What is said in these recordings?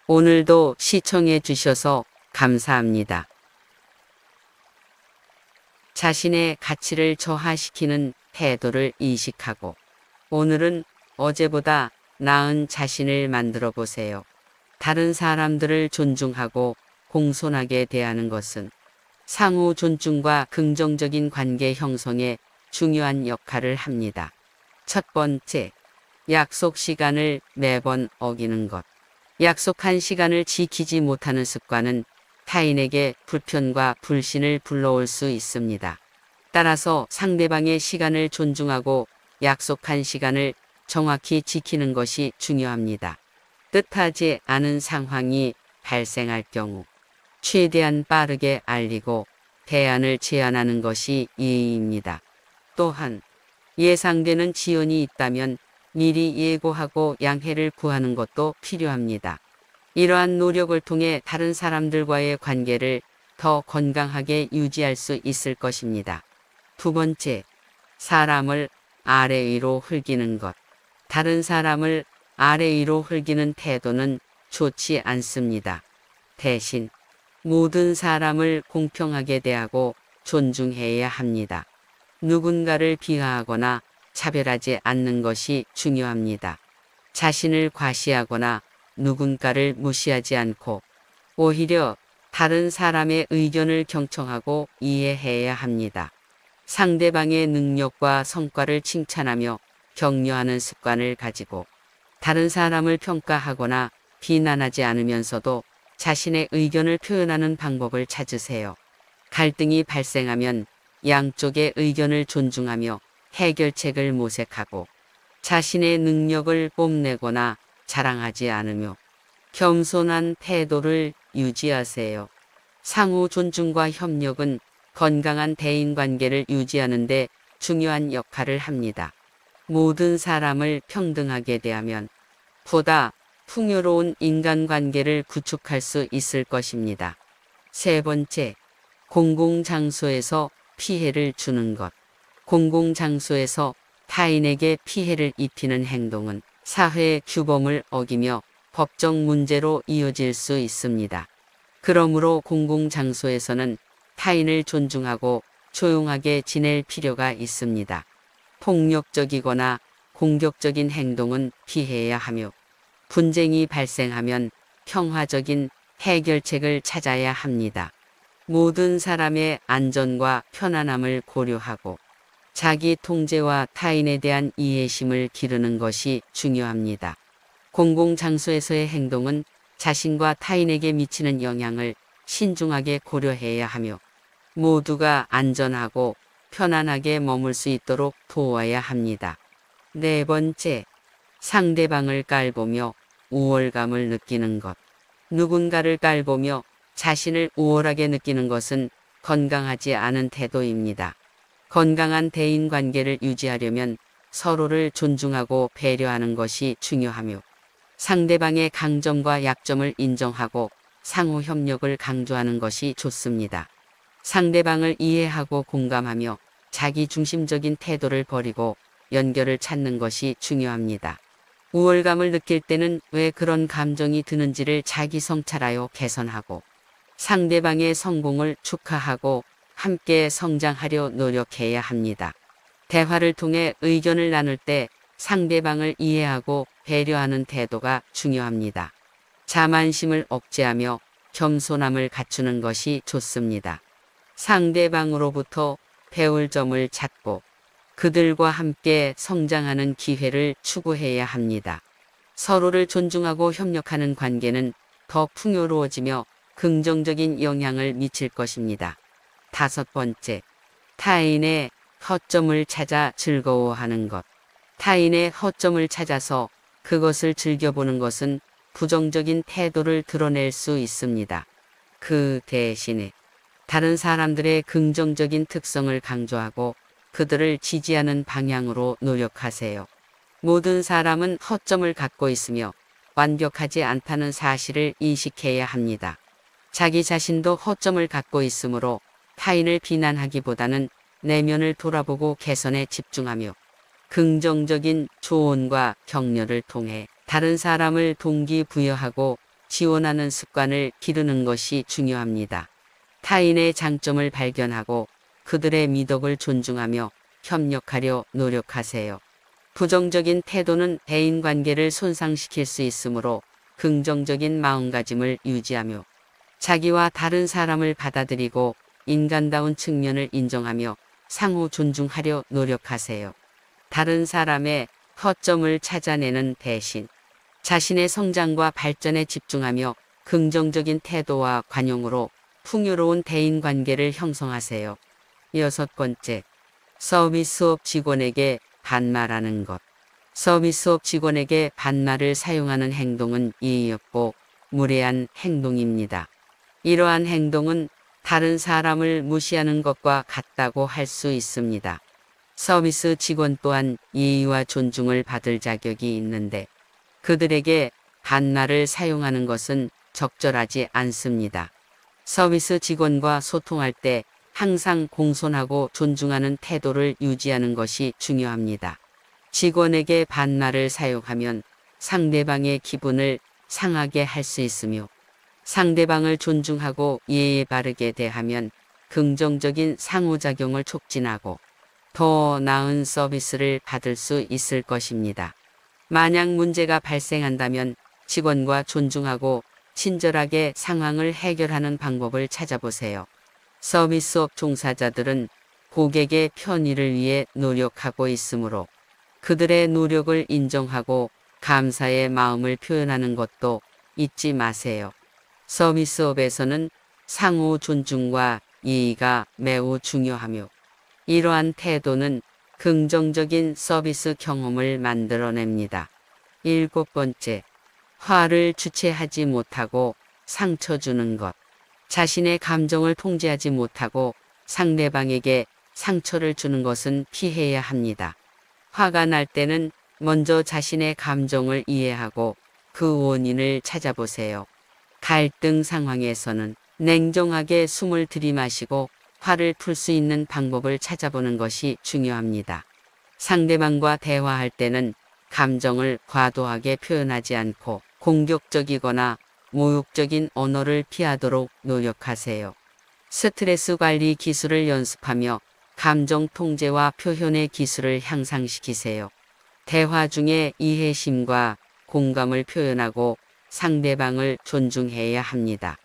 오늘도 시청해 주셔서 감사합니다. 자신의 가치를 저하시키는 태도를 인식하고 오늘은 어제보다 나은 자신을 만들어 보세요. 다른 사람들을 존중하고 공손하게 대하는 것은 상호 존중과 긍정적인 관계 형성에 중요한 역할을 합니다. 첫 번째, 약속 시간을 매번 어기는 것. 약속한 시간을 지키지 못하는 습관은 타인에게 불편과 불신을 불러올 수 있습니다. 따라서 상대방의 시간을 존중하고 약속한 시간을 정확히 지키는 것이 중요합니다. 뜻하지 않은 상황이 발생할 경우 최대한 빠르게 알리고 대안을 제안하는 것이 예의입니다. 또한 예상되는 지연이 있다면 미리 예고하고 양해를 구하는 것도 필요합니다. 이러한 노력을 통해 다른 사람들과의 관계를 더 건강하게 유지할 수 있을 것입니다. 두 번째, 사람을 아래 위로 흘기는 것. 다른 사람을 아래 위로 흘기는 태도는 좋지 않습니다. 대신 모든 사람을 공평하게 대하고 존중해야 합니다. 누군가를 비하하거나 차별하지 않는 것이 중요합니다. 자신을 과시하거나 누군가를 무시하지 않고 오히려 다른 사람의 의견을 경청하고 이해해야 합니다. 상대방의 능력과 성과를 칭찬하며 격려하는 습관을 가지고 다른 사람을 평가하거나 비난하지 않으면서도 자신의 의견을 표현하는 방법을 찾으세요. 갈등이 발생하면 양쪽의 의견을 존중하며 해결책을 모색하고 자신의 능력을 뽐내거나 자랑하지 않으며 겸손한 태도를 유지하세요. 상호 존중과 협력은 건강한 대인관계를 유지하는 데 중요한 역할을 합니다. 모든 사람을 평등하게 대하면 보다 풍요로운 인간관계를 구축할 수 있을 것입니다. 세 번째, 공공장소에서 피해를 주는 것. 공공장소에서 타인에게 피해를 입히는 행동은 사회 규범을 어기며 법적 문제로 이어질 수 있습니다. 그러므로 공공장소에서는 타인을 존중하고 조용하게 지낼 필요가 있습니다. 폭력적이거나 공격적인 행동은 피해야 하며 분쟁이 발생하면 평화적인 해결책을 찾아야 합니다. 모든 사람의 안전과 편안함을 고려하고 자기 통제와 타인에 대한 이해심을 기르는 것이 중요합니다. 공공장소에서의 행동은 자신과 타인에게 미치는 영향을 신중하게 고려해야 하며 모두가 안전하고 편안하게 머물 수 있도록 도와야 합니다. 네 번째, 상대방을 깔보며 우월감을 느끼는 것. 누군가를 깔보며 자신을 우월하게 느끼는 것은 건강하지 않은 태도입니다. 건강한 대인관계를 유지하려면 서로를 존중하고 배려하는 것이 중요하며 상대방의 강점과 약점을 인정하고 상호 협력을 강조하는 것이 좋습니다. 상대방을 이해하고 공감하며 자기 중심적인 태도를 버리고 연결을 찾는 것이 중요합니다. 우월감을 느낄 때는 왜 그런 감정이 드는지를 자기 성찰하여 개선하고 상대방의 성공을 축하하고 함께 성장하려 노력해야 합니다. 대화를 통해 의견을 나눌 때 상대방을 이해하고 배려하는 태도가 중요합니다. 자만심을 억제하며 겸손함을 갖추는 것이 좋습니다. 상대방으로부터 배울 점을 찾고 그들과 함께 성장하는 기회를 추구해야 합니다. 서로를 존중하고 협력하는 관계는 더 풍요로워지며 긍정적인 영향을 미칠 것입니다. 다섯 번째, 타인의 허점을 찾아 즐거워하는 것. 타인의 허점을 찾아서 그것을 즐겨보는 것은 부정적인 태도를 드러낼 수 있습니다. 그 대신에 다른 사람들의 긍정적인 특성을 강조하고 그들을 지지하는 방향으로 노력하세요. 모든 사람은 허점을 갖고 있으며 완벽하지 않다는 사실을 인식해야 합니다. 자기 자신도 허점을 갖고 있으므로 타인을 비난하기보다는 내면을 돌아보고 개선에 집중하며 긍정적인 조언과 격려를 통해 다른 사람을 동기부여하고 지원하는 습관을 기르는 것이 중요합니다. 타인의 장점을 발견하고 그들의 미덕을 존중하며 협력하려 노력하세요. 부정적인 태도는 대인관계를 손상시킬 수 있으므로 긍정적인 마음가짐을 유지하며 자기와 다른 사람을 받아들이고 인간다운 측면을 인정하며 상호 존중하려 노력하세요. 다른 사람의 허점을 찾아내는 대신 자신의 성장과 발전에 집중하며 긍정적인 태도와 관용으로 풍요로운 대인관계를 형성하세요. 6번째, 서비스업 직원에게 반말하는 것. 서비스업 직원에게 반말을 사용하는 행동은 예의 없고 무례한 행동입니다. 이러한 행동은 다른 사람을 무시하는 것과 같다고 할 수 있습니다. 서비스 직원 또한 예의와 존중을 받을 자격이 있는데 그들에게 반말을 사용하는 것은 적절하지 않습니다. 서비스 직원과 소통할 때 항상 공손하고 존중하는 태도를 유지하는 것이 중요합니다. 직원에게 반말을 사용하면 상대방의 기분을 상하게 할 수 있으며 상대방을 존중하고 예의 바르게 대하면 긍정적인 상호작용을 촉진하고 더 나은 서비스를 받을 수 있을 것입니다. 만약 문제가 발생한다면 직원과 존중하고 친절하게 상황을 해결하는 방법을 찾아보세요. 서비스업 종사자들은 고객의 편의를 위해 노력하고 있으므로 그들의 노력을 인정하고 감사의 마음을 표현하는 것도 잊지 마세요. 서비스업에서는 상호 존중과 예의가 매우 중요하며 이러한 태도는 긍정적인 서비스 경험을 만들어냅니다. 7번째, 화를 주체하지 못하고 상처 주는 것. 자신의 감정을 통제하지 못하고 상대방에게 상처를 주는 것은 피해야 합니다. 화가 날 때는 먼저 자신의 감정을 이해하고 그 원인을 찾아보세요. 갈등 상황에서는 냉정하게 숨을 들이마시고 화를 풀 수 있는 방법을 찾아보는 것이 중요합니다. 상대방과 대화할 때는 감정을 과도하게 표현하지 않고 공격적이거나 모욕적인 언어를 피하도록 노력하세요. 스트레스 관리 기술을 연습하며 감정 통제와 표현의 기술을 향상시키세요. 대화 중에 이해심과 공감을 표현하고 상대방을 존중해야 합니다.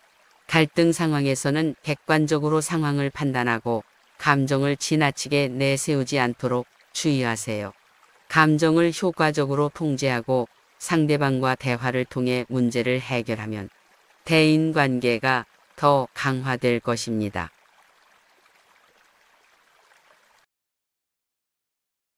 갈등 상황에서는 객관적으로 상황을 판단하고 감정을 지나치게 내세우지 않도록 주의하세요. 감정을 효과적으로 통제하고 상대방과 대화를 통해 문제를 해결하면 대인관계가 더 강화될 것입니다.